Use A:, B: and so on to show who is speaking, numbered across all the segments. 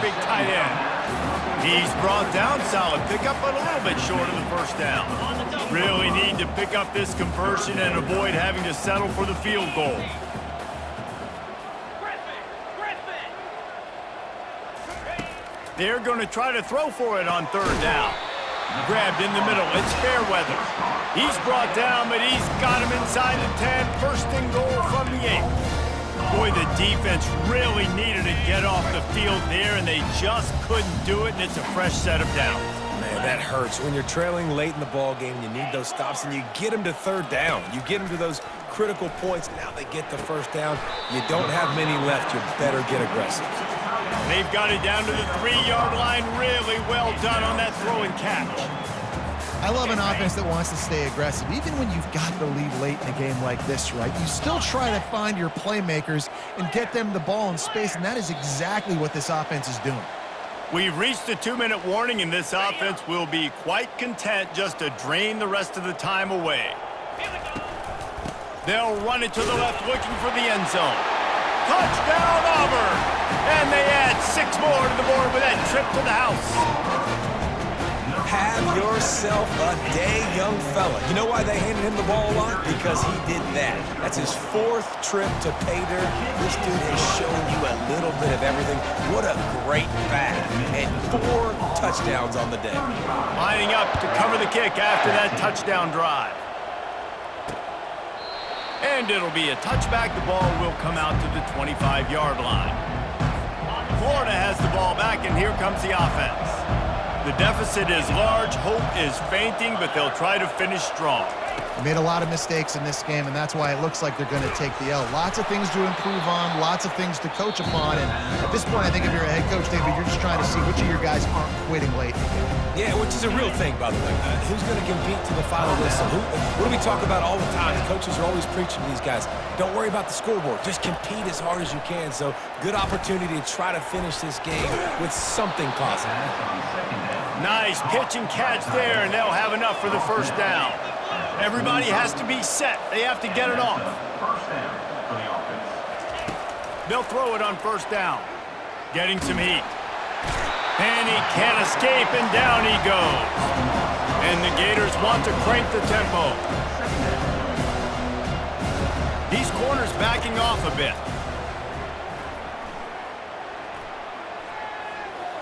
A: big tight end. He's brought down, solid pickup, but a little bit short of the first down. Really need to pick up this conversion and avoid having to settle for the field goal. They're going to try to throw for it on third down. Grabbed in the middle. It's Fairweather. He's brought down, but he's got him inside the 10. First and goal from the 8. Boy, the defense really needed to get off the field there, and they just couldn't do it, and it's a fresh set of downs.
B: Man, that hurts. When you're trailing late in the ball game, you need those stops, and you get them to third down. You get them to those critical points. Now they get the first down. You don't have many left. You better get aggressive.
A: They've got it down to the 3-yard line. Really well done on that throw and catch.
C: I love an offense that wants to stay aggressive. Even when you've got the lead late in a game like this, right? You still try to find your playmakers and get them the ball in space, and that is exactly what this offense is doing.
A: We've reached the 2-minute warning, and this offense will be quite content just to drain the rest of the time away. They'll run it to the left, looking for the end zone. Touchdown, Auburn! And they add 6 more to the board with that trip to the house.
B: Have yourself a day, young fella. You know why they handed him the ball a lot? Because he did that. That's his 4th trip to pay dirt. This dude has shown you a little bit of everything. What a great back. And 4 touchdowns on the day.
A: Lining up to cover the kick after that touchdown drive. And it'll be a touchback. The ball will come out to the 25-yard line. Florida has the ball back, and here comes the offense. The deficit is large. Hope is fainting, but they'll try to finish strong.
C: They made a lot of mistakes in this game, and that's why it looks like they're going to take the L. Lots of things to improve on, lots of things to coach upon, and at this point, I think if you're a head coach, David, you're just trying to see which of your guys aren't quitting late in the game.
B: Yeah, which is a real thing, by the way. Who's going to compete to the final whistle? What do we talk about all the time? The coaches are always preaching to these guys. Don't worry about the scoreboard. Just compete as hard as you can. So, good opportunity to try to finish this game with something positive.
A: Nice pitch and catch there, and they'll have enough for the first down. Everybody has to be set. They have to get it off. They'll throw it on first down. Getting some heat. And he can't escape, and down he goes. And the Gators want to crank the tempo. These corners backing off a bit.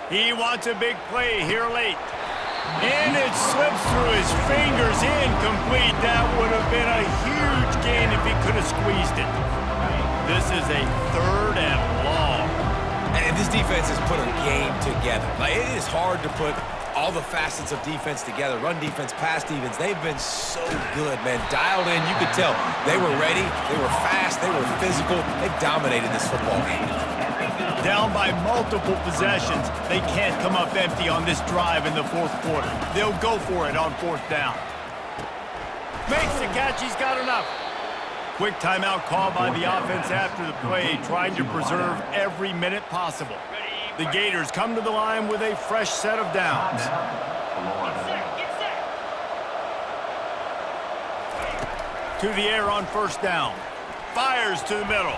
A: He wants a big play here late. And it slips through his fingers, incomplete. That would have been a huge gain if he could have squeezed it. This is a 3rd and long.
B: And this defense has put a game together. Like, it is hard to put all the facets of defense together. Run defense, pass defense. They've been so good, man. Dialed in. You could tell they were ready. They were fast. They were physical. They dominated this football game.
A: Down by multiple possessions. They can't come up empty on this drive in the 4th quarter. They'll go for it on 4th down. Makes the catch. He's got enough. Quick timeout call by the offense after the play, trying to preserve every minute possible. The Gators come to the line with a fresh set of downs. To the air on first down. Fires to the middle.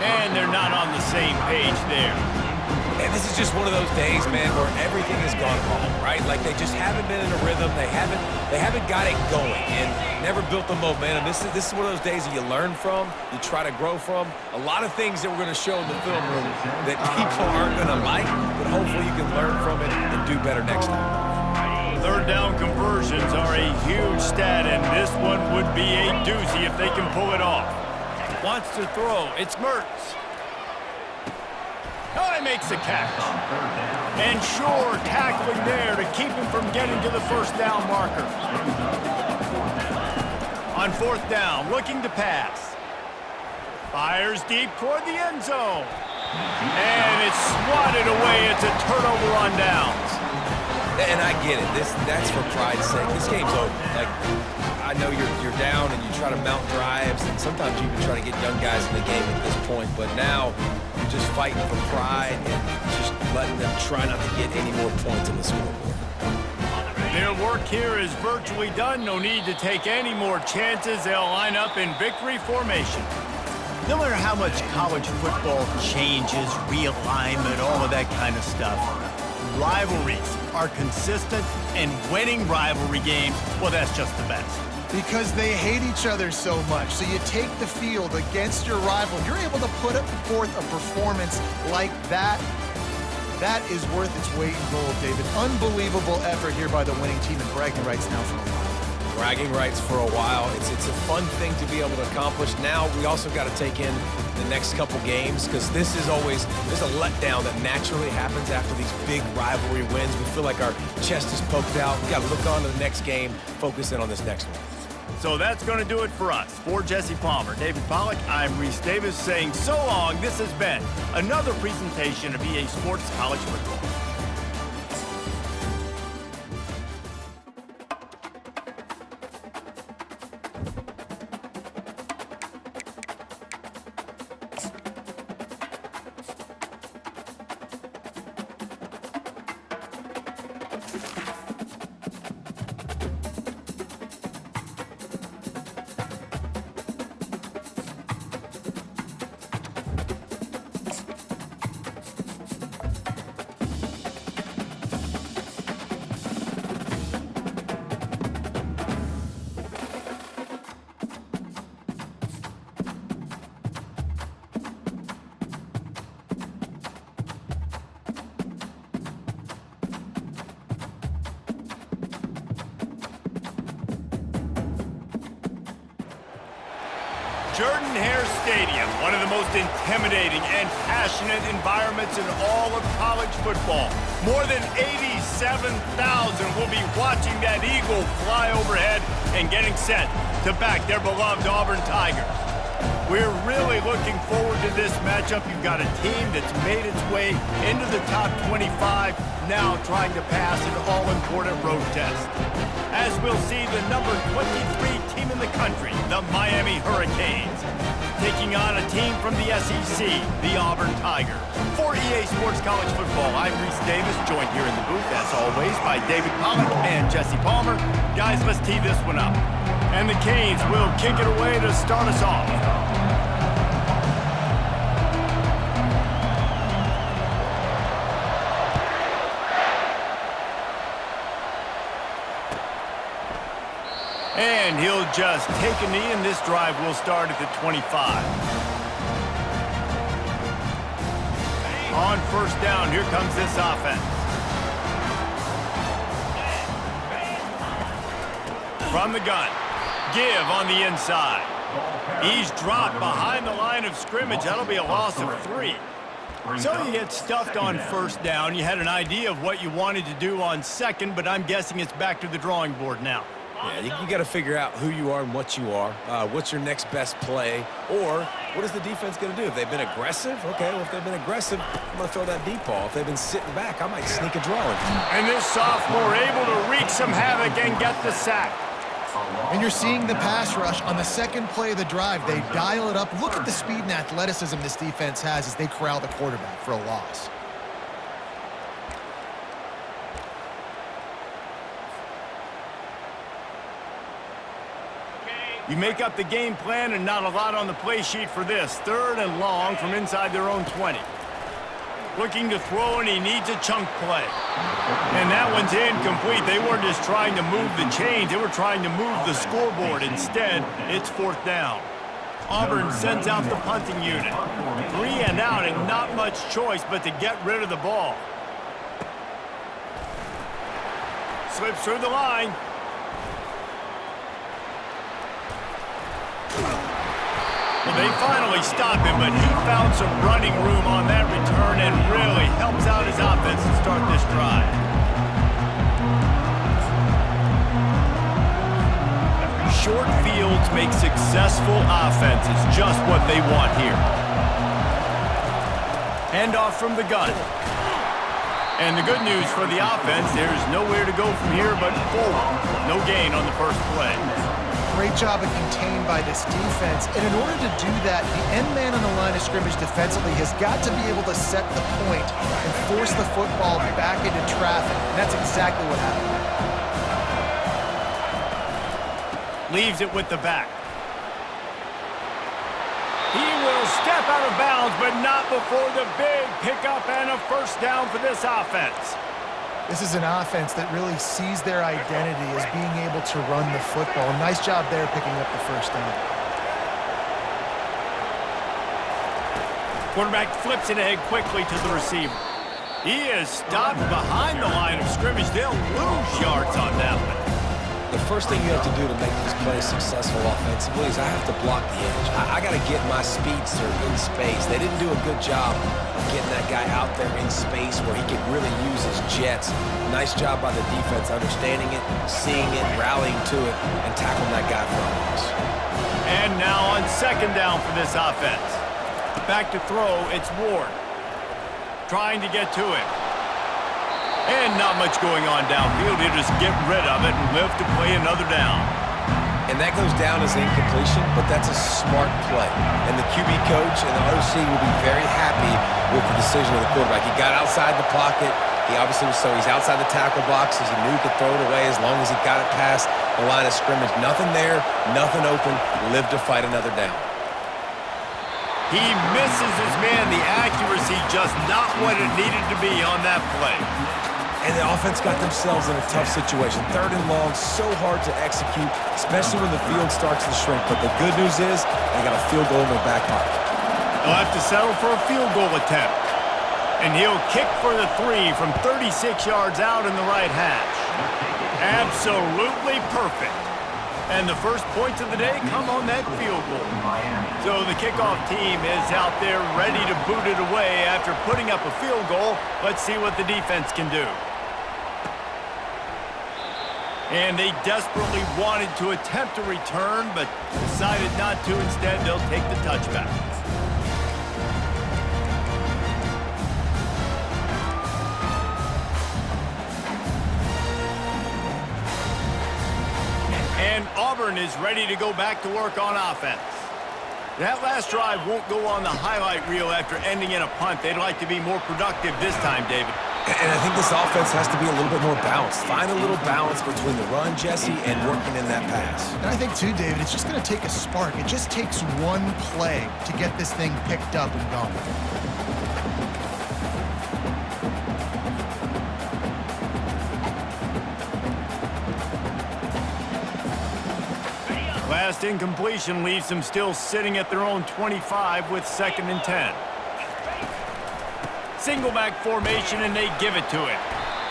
A: And they're not on the same page there.
B: And this is just one of those days, man, where everything has gone wrong, right? Like, they just haven't been in a rhythm. They haven't got it going and never built the momentum. This is one of those days that you learn from, you try to grow from. A lot of things that we're going to show in the film room that people aren't going to like, but hopefully you can learn from it and do better next time.
A: 3rd down conversions are a huge stat, and this one would be a doozy if they can pull it off. Wants to throw. It's Mertz. Oh, he makes the catch. And Shore tackling there to keep him from getting to the first down marker. On 4th down, looking to pass. Fires deep toward the end zone. And it's swatted away. It's a turnover on downs.
B: And I get it. That's for pride's sake. This game's over. Like, I know you're down and you try to mount drives, and sometimes you even try to get young guys in the game at this point. But now you're just fighting for pride and just letting them try not to get any more points on the scoreboard.
A: Their work here is virtually done. No need to take any more chances. They'll line up in victory formation. No matter how much college football changes, realignment, all of that kind of stuff, rivalries are consistent, and winning rivalry games, well, that's just the best.
C: Because they hate each other so much. So you take the field against your rival. You're able to put forth a performance like that. That is worth its weight in gold, David. Unbelievable effort here by the winning team, and bragging rights now for a while.
B: Bragging rights for a while. It's a fun thing to be able to accomplish. Now we also got to take in the next couple games, because there's a letdown that naturally happens after these big rivalry wins. We feel like our chest is poked out. We got to look on to the next game, focus in on this next one.
A: So that's going to do it for us. For Jesse Palmer, David Pollack, I'm Reese Davis saying so long. This has been another presentation of EA Sports College Football. Jordan-Hare Stadium, one of the most intimidating and passionate environments in all of college football. More than 87,000 will be watching that eagle fly overhead and getting set to back their beloved Auburn Tigers. We're really looking forward to this matchup. You've got a team that's made its way into the top 25, now trying to pass an all-important road test. As we'll see the number 23 team in the country, the Miami Hurricanes, taking on a team from the SEC, the Auburn Tigers. For EA Sports College Football, I'm Reese Davis, joined here in the booth, as always, by David Pollack and Jesse Palmer. Guys, let's tee this one up. And the Canes will kick it away to start us off. And he'll just take a knee, and this drive will start at the 25. On first down, here comes this offense. From the gun, give on the inside. He's dropped behind the line of scrimmage. That'll be a loss of 3. So you get stuffed on first down. You had an idea of what you wanted to do on second, but I'm guessing it's back to the drawing board now.
B: Yeah, you got to figure out who you are and what you are. What's your next best play? Or what is the defense going to do? If they've been aggressive, okay, well, if they've been aggressive, I'm going to throw that deep ball. If they've been sitting back, I might sneak a draw in.
A: And this sophomore able to wreak some havoc and get the sack.
C: And you're seeing the pass rush on the second play of the drive. They dial it up. Look at the speed and athleticism this defense has as they corral the quarterback for a loss.
A: You make up the game plan, and not a lot on the play sheet for this. 3rd and long from inside their own 20. Looking to throw, and he needs a chunk play. And that one's incomplete. They weren't just trying to move the chains. They were trying to move the scoreboard. Instead, it's 4th down. Auburn sends out the punting unit. 3 and out, and not much choice but to get rid of the ball. Slips through the line. Well, they finally stop him, but he found some running room on that return and really helps out his offense to start this drive. Short fields make successful offenses, just what they want here. Handoff from the gun. And the good news for the offense, there's nowhere to go from here but forward. No gain on the first play.
C: Great job of contained by this defense. And in order to do that, the end man on the line of scrimmage defensively has got to be able to set the point and force the football back into traffic. And that's exactly what happened.
A: Leaves it with the back. He will step out of bounds, but not before the big pickup and a first down for this offense.
C: This is an offense that really sees their identity as being able to run the football. Nice job there picking up the first down.
A: Quarterback flips it ahead quickly to the receiver. He is stopped behind the line of scrimmage. They'll lose yards on that one.
B: The first thing you have to do to make these plays successful offensively is I have to block the edge. I got to get my speedster in space. They didn't do a good job of getting that guy out there in space where he could really use his jets. Nice job by the defense understanding it, seeing it, rallying to it, and tackling that guy for a loss.
A: And now on second down for this offense. Back to throw, it's Ward. Trying to get to it. And not much going on downfield. He'll just get rid of it and live to play another down.
B: And that goes down as incompletion, but that's a smart play. And the QB coach and the OC will be very happy with the decision of the quarterback. He got outside the pocket. He obviously was he's outside the tackle box as he knew he could throw it away as long as he got it past the line of scrimmage. Nothing there, nothing open. Live to fight another down.
A: He misses his man. The accuracy just not what it needed to be on that play.
B: And the offense got themselves in a tough situation. Third and long, so hard to execute, especially when the field starts to shrink. But the good news is they got a field goal in their back pocket.
A: They'll have to settle for a field goal attempt. And he'll kick for the 3 from 36 yards out in the right hash. Absolutely perfect. And the first points of the day come on that field goal. So the kickoff team is out there ready to boot it away after putting up a field goal. Let's see what the defense can do. And they desperately wanted to attempt a return, but decided not to. Instead, they'll take the touchback. And Auburn is ready to go back to work on offense. That last drive won't go on the highlight reel after ending in a punt. They'd like to be more productive this time, David.
B: And I think this offense has to be a little bit more balanced. Find a little balance between the run, Jesse, and working in that pass.
C: And I think, too, David, it's just going to take a spark. It just takes one play to get this thing picked up and going.
A: Last incompletion leaves them still sitting at their own 25 with 2nd and 10. Single back formation, and they give it to him.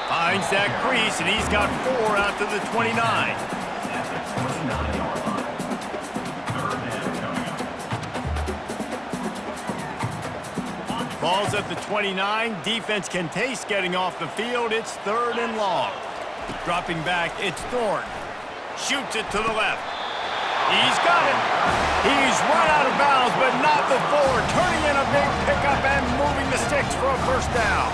A: Finds that crease, and he's got 4 out to the 29. Ball's at the 29. Defense can taste getting off the field. It's 3rd and long. Dropping back, it's Thorne. Shoots it to the left. He's got it. He's run out of bounds, but not before turning in a big pickup and moving the sticks for a first down.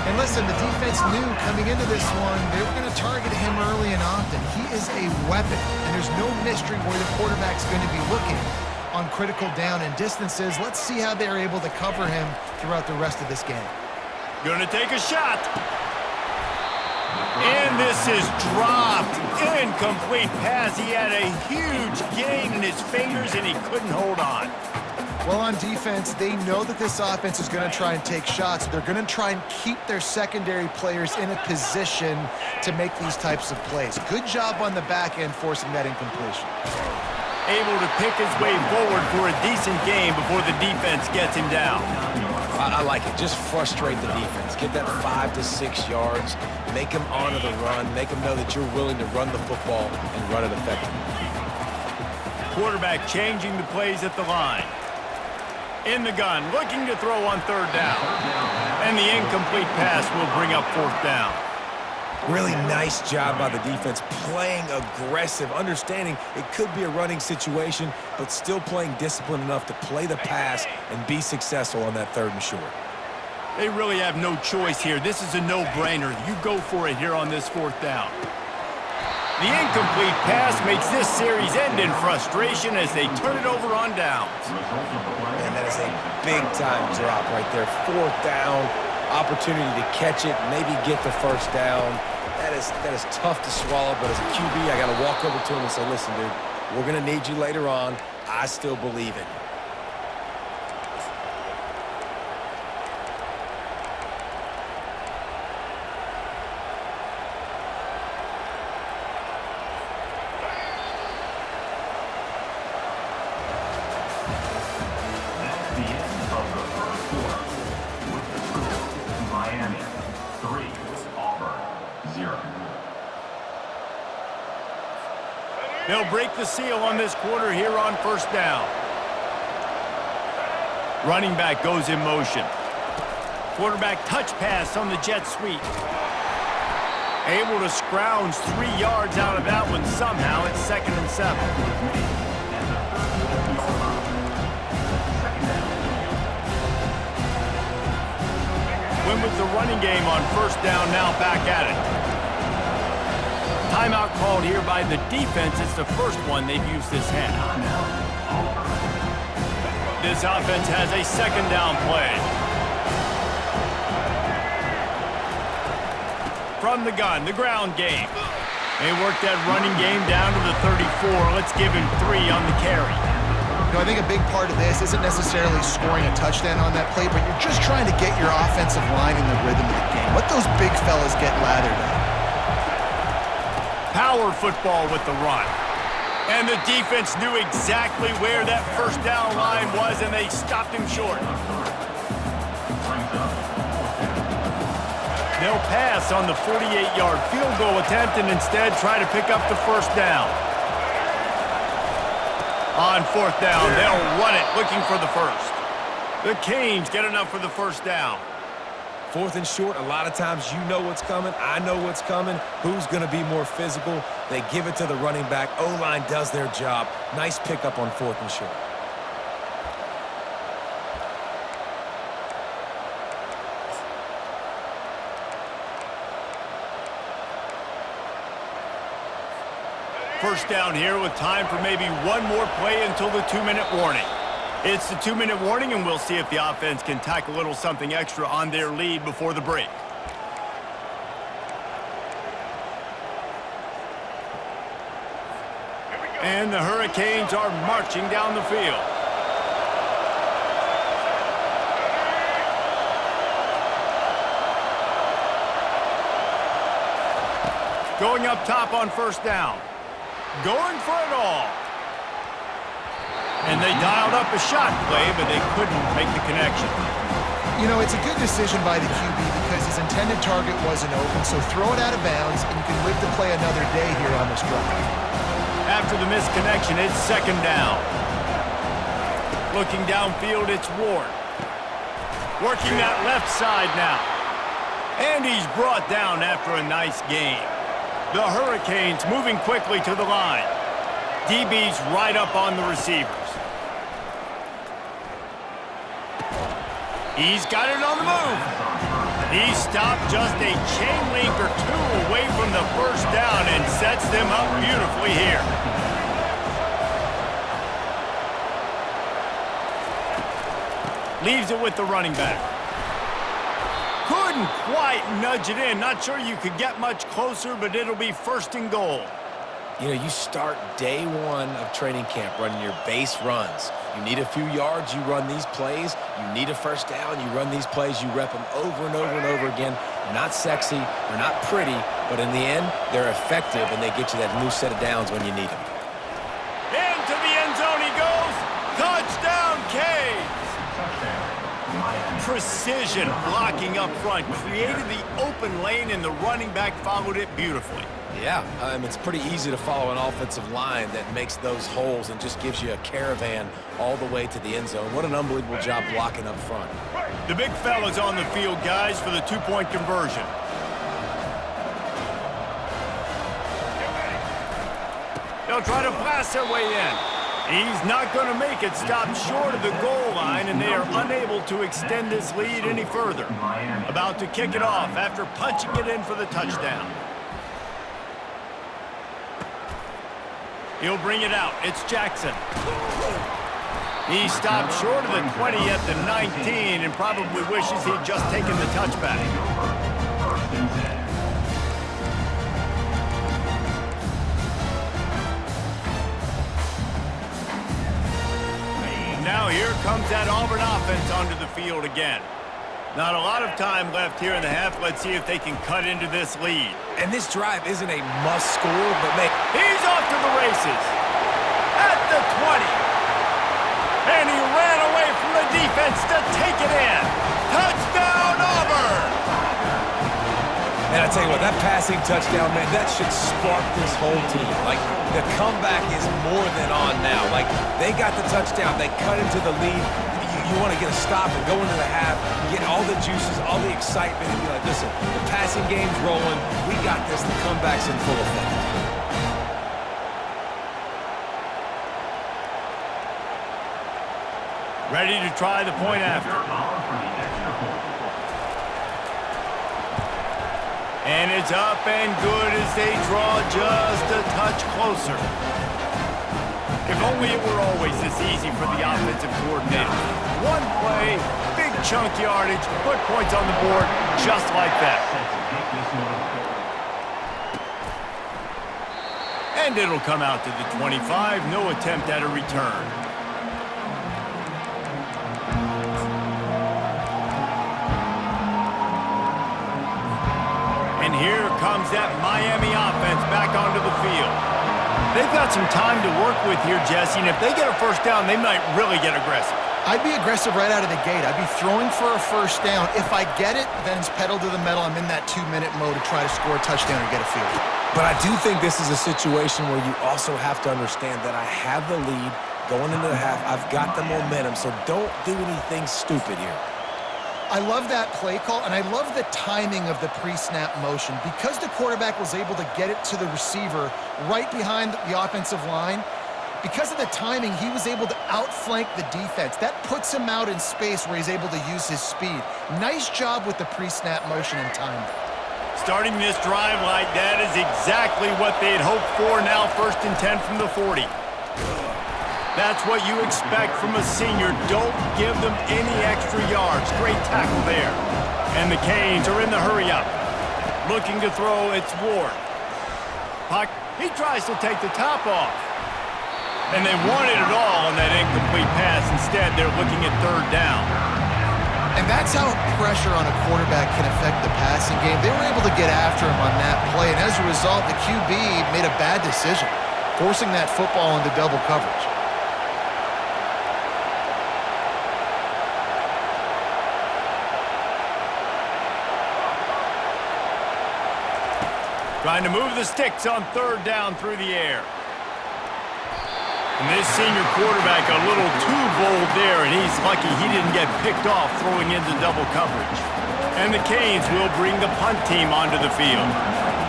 C: And listen, the defense knew coming into this one, they were going to target him early and often. He is a weapon, and there's no mystery where the quarterback's going to be looking on critical down and distances. Let's see how they're able to cover him throughout the rest of this game.
A: Going to take a shot. And this is dropped. Incomplete pass. He had a huge gain in his fingers, and he couldn't hold on.
C: Well, on defense, they know that this offense is going to try and take shots. They're going to try and keep their secondary players in a position to make these types of plays. Good job on the back end forcing that incompletion.
A: Able to pick his way forward for a decent game before the defense gets him down.
B: I like it. Just frustrate the defense. Get that 5 to 6 yards. Make them honor the run. Make them know that you're willing to run the football and run it effectively.
A: Quarterback changing the plays at the line. In the gun, looking to throw on 3rd down. And the incomplete pass will bring up 4th down.
B: Really nice job by the defense, playing aggressive, understanding it could be a running situation, but still playing disciplined enough to play the pass and be successful on that 3rd and short.
A: They really have no choice here. This is a no-brainer. You go for it here on this 4th down. The incomplete pass makes this series end in frustration as they turn it over on downs.
B: And that is a big-time drop right there. 4th down, opportunity to catch it, maybe get the first down. That is tough to swallow, but as a QB, I got to walk over to him and say, listen, dude, we're going to need you later on. I still believe in you.
A: They'll break the seal on this quarter here on first down. Running back goes in motion. Quarterback touch pass on the jet sweep. Able to scrounge 3 yards out of that one somehow. It's 2nd and 7. Win with the running game on first down, now back at it. Timeout called here by the defense. It's the first one they've used this half. This offense has a 2nd down play. From the gun, the ground game. They work that running game down to the 34. Let's give him 3 on the carry.
C: You know, I think a big part of this isn't necessarily scoring a touchdown on that play, but you're just trying to get your offensive line in the rhythm of the game. Let those big fellas get lathered up.
A: Power football with the run. And the defense knew exactly where that first down line was, and they stopped him short. They'll pass on the 48-yard field goal attempt and instead try to pick up the first down. On fourth down, they'll run it, looking for the first. The Canes get enough for the first down.
B: 4th and short, a lot of times you know what's coming. I know what's coming. Who's going to be more physical? They give it to the running back. O-line does their job. Nice pickup on 4th and short.
A: First down here with time for maybe one more play until the 2-minute warning. It's the 2-minute warning, and we'll see if the offense can tack a little something extra on their lead before the break. And the Hurricanes are marching down the field. Going up top on first down. Going for it all. And they dialed up a shot play, but they couldn't make the connection.
C: You know, it's a good decision by the QB because his intended target wasn't open, so throw it out of bounds, and you can live to play another day here on this drive.
A: After the missed connection, it's 2nd down. Looking downfield, it's Ward. Working that left side now. And he's brought down after a nice game. The Hurricanes moving quickly to the line. DB's right up on the receivers. He's got it on the move. He stopped just a chain link or 2 away from the first down and sets them up beautifully here. Leaves it with the running back. Couldn't quite nudge it in. Not sure you could get much closer, but it'll be 1st and goal.
B: You know, you start day 1 of training camp running your base runs. You need a few yards, you run these plays. You need a first down, you run these plays. You rep them over and over and over again. They're not sexy, they're not pretty, but in the end, they're effective, and they get you that new set of downs when you need them.
A: Into the end zone he goes. Touchdown, Canes! Precision blocking up front. Created the open lane, and the running back followed it beautifully.
B: Yeah, it's pretty easy to follow an offensive line that makes those holes and just gives you a caravan all the way to the end zone. What an unbelievable job blocking up front.
A: The big fella's on the field, guys, for the 2-point conversion. They'll try to blast their way in. He's not going to make it. Stopped short of the goal line, and they are unable to extend this lead any further. About to kick it off after punching it in for the touchdown. He'll bring it out. It's Jackson. He stopped short of the 20 at the 19 and probably wishes he'd just taken the touchback. Now here comes that Auburn offense onto the field again. Not a lot of time left here in the half. Let's see if they can cut into this lead.
B: And this drive isn't a must score, but
A: he's off to the races. At the 20. And he ran away from the defense to take it in. Touchdown, Auburn!
B: And I tell you what, that passing touchdown, man, that should spark this whole team. Like, the comeback is more than on now. Like, they got the touchdown. They cut into the lead. You want to get a stop and go into the half, get all the juices, all the excitement, and be like, listen, the passing game's rolling. We got this. The comeback's in full effect.
A: Ready to try the point after. And it's up and good as they draw just a touch closer. If only it were always this easy for the offensive coordinator. One play, big chunk yardage, put points on the board just like that. And it'll come out to the 25, no attempt at a return. And here comes that Miami offense back onto the field. They've got some time to work with here, Jesse, and if they get a first down, they might really get aggressive.
C: I'd be aggressive right out of the gate. I'd be throwing for a first down. If I get it, then it's pedal to the metal. I'm in that 2-minute mode to try to score a touchdown or get a field.
B: But I do think this is a situation where you also have to understand that I have the lead going into the half. I've got the momentum, so don't do anything stupid here.
C: I love that play call, and I love the timing of the pre-snap motion. Because the quarterback was able to get it to the receiver right behind the offensive line, because of the timing, he was able to outflank the defense. That puts him out in space where he's able to use his speed. Nice job with the pre-snap motion and timing.
A: Starting this drive like that is exactly what they had hoped for. Now 1st and 10 from the 40. That's what you expect from a senior. Don't give them any extra yards. Great tackle there. And the Canes are in the hurry-up. Looking to throw, it's Ward. Puck, he tries to take the top off. And they wanted it all on that incomplete pass. Instead, they're looking at 3rd down.
C: And that's how pressure on a quarterback can affect the passing game. They were able to get after him on that play, and as a result, the QB made a bad decision, forcing that football into double coverage.
A: Trying to move the sticks on 3rd down through the air. And this senior quarterback a little too bold there, and he's lucky he didn't get picked off throwing into double coverage. And the Canes will bring the punt team onto the field.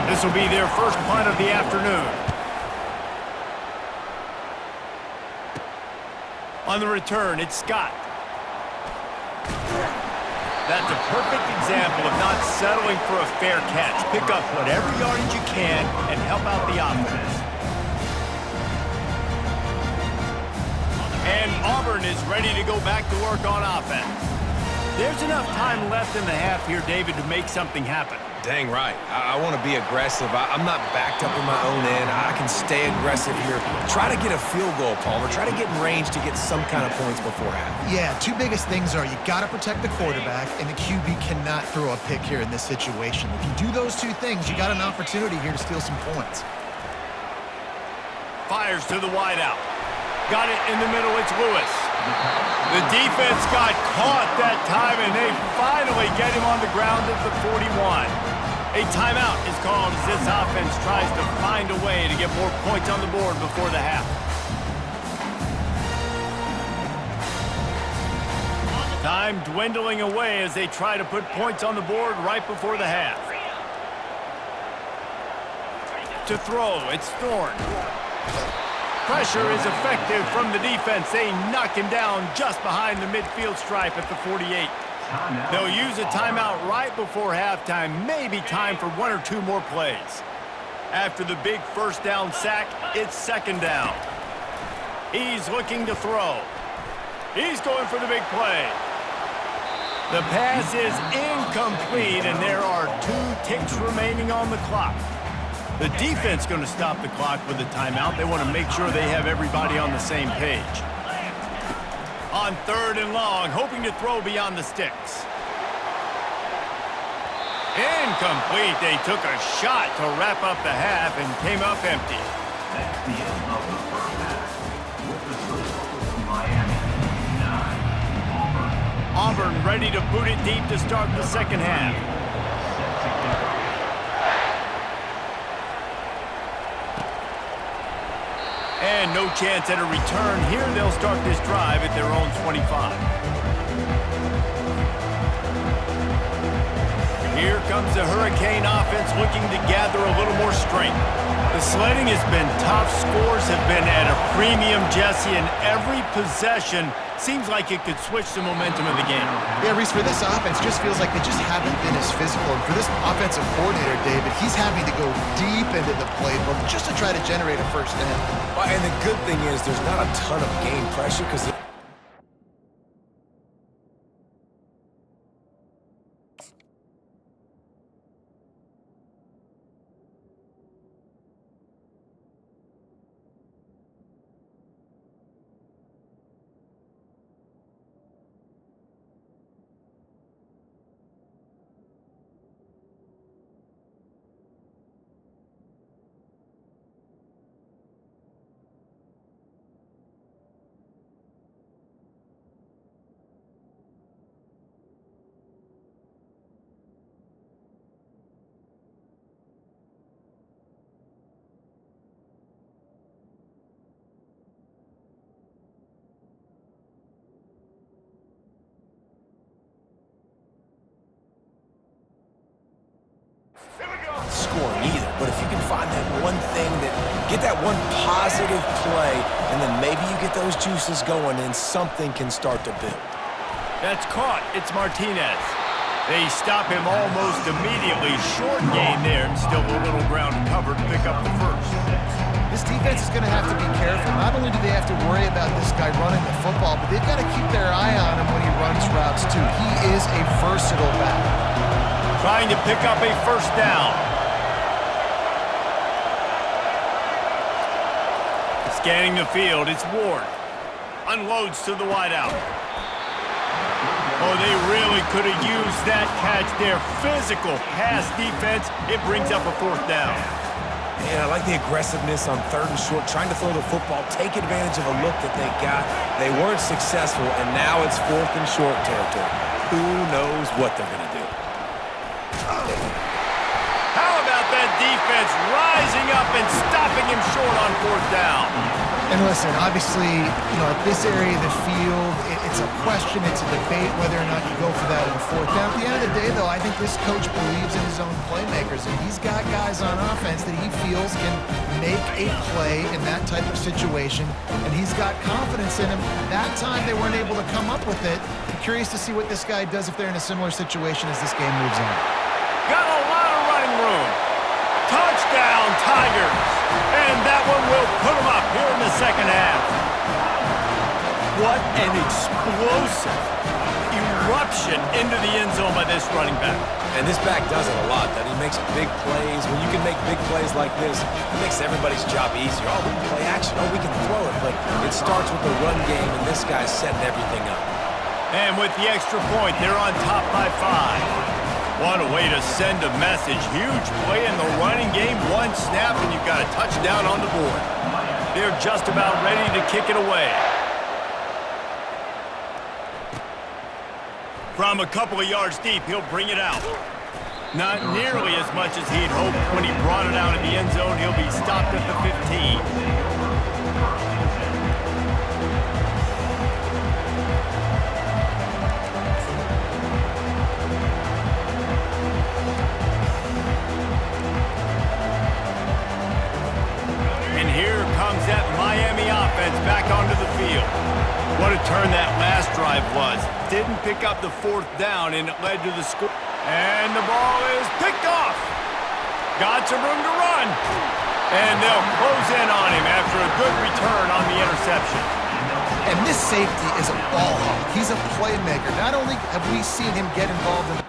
A: This will be their first punt of the afternoon. On the return, it's Scott. That's a perfect example of not settling for a fair catch. Pick up whatever yardage you can and help out the offense. And Auburn is ready to go back to work on offense. There's enough time left in the half here, David, to make something happen.
B: Dang right. I want to be aggressive. I'm not backed up in my own end. I can stay aggressive here. Try to get a field goal, Palmer. Try to get in range to get some kind of points before half.
C: Yeah, 2 biggest things are you got to protect the quarterback, and the QB cannot throw a pick here in this situation. If you do those 2 things, you got an opportunity here to steal some points.
A: Fires to the wideout. Got it in the middle, it's Lewis. The defense got caught that time, and they finally get him on the ground at the 41. A timeout is called as this offense tries to find a way to get more points on the board before the half. Time dwindling away as they try to put points on the board right before the half. To throw, it's Thorne. Pressure is effective from the defense. They knock him down just behind the midfield stripe at the 48. They'll use a timeout right before halftime. Maybe time for 1 or 2 more plays. After the big first down sack, it's 2nd down. He's looking to throw. He's going for the big play. The pass is incomplete, and there are 2 ticks remaining on the clock. The defense going to stop the clock with a timeout. They want to make sure they have everybody on the same page. On 3rd and long, hoping to throw beyond the sticks. Incomplete. They took a shot to wrap up the half and came up empty.
D: That's the end of the first half. With the result, Miami 9, Auburn.
A: Auburn ready to boot it deep to start the 2nd half. And no chance at a return. Here they'll start this drive at their own 25. Here comes the Hurricane offense looking to gather a little more strength. The sledding has been tough. Scores have been at a premium, Jesse, and every possession seems like it could switch the momentum of the game.
C: Yeah, Reese, for this offense, just feels like they just haven't been as physical. And for this offensive coordinator, David, he's having to go deep into the playbook just to try to generate a first down.
B: Well, and the good thing is there's not a ton of game pressure because scoring either. But if you can find that one thing get that one positive play, and then maybe you get those juices going and something can start to build.
A: That's caught. It's Martinez. They stop him almost immediately. Short gain there, and still a little ground covered to pick up the first.
C: This defense is going to have to be careful. Not only do they have to worry about this guy running the football, but they've got to keep their eye on him when he runs routes too. He is a versatile back.
A: Trying to pick up a first down. Scanning the field, it's Ward. Unloads to the wideout. Oh, they really could have used that catch there. Physical pass defense. It brings up a fourth down.
B: And I like the aggressiveness on 3rd and short, trying to throw the football, take advantage of a look that they got. They weren't successful, and now it's 4th and short territory. Who knows what they're going to do?
A: How about that defense rising up and stopping him short on 4th down?
C: And listen, obviously, at this area of the field, it's a question, it's a debate whether or not you go for that on 4th down. At the end of the day, though, I think this coach believes in his own playmakers, and he's got guys on offense that he feels can make a play in that type of situation, and he's got confidence in him. That time they weren't able to come up with it. I'm curious to see what this guy does if they're in a similar situation as this game moves on.
A: Got a lot of running room. Touchdown, Tigers. And that one will put them up here in the second half. What an explosive eruption into the end zone by this running back.
B: And this back does it a lot, that he makes big plays. When you can make big plays like this, it makes everybody's job easier. Oh, we can play action. Oh, we can throw it. But it starts with the run game, and this guy's setting everything up.
A: And with the extra point, they're on top by 5. What a way to send a message. Huge play in the running game. One snap, and you've got a touchdown on the board. They're just about ready to kick it away. From a couple of yards deep, he'll bring it out. Not nearly as much as he'd hoped when he brought it out in the end zone. He'll be stopped at the 15. That Miami offense back onto the field. What a turn that last drive was. Didn't pick up the 4th down, and it led to the score. And the ball is picked off. Got some room to run. And they'll close in on him after a good return on the interception.
C: And this safety is a ball hawk. He's a playmaker. Not only have we seen him get involved in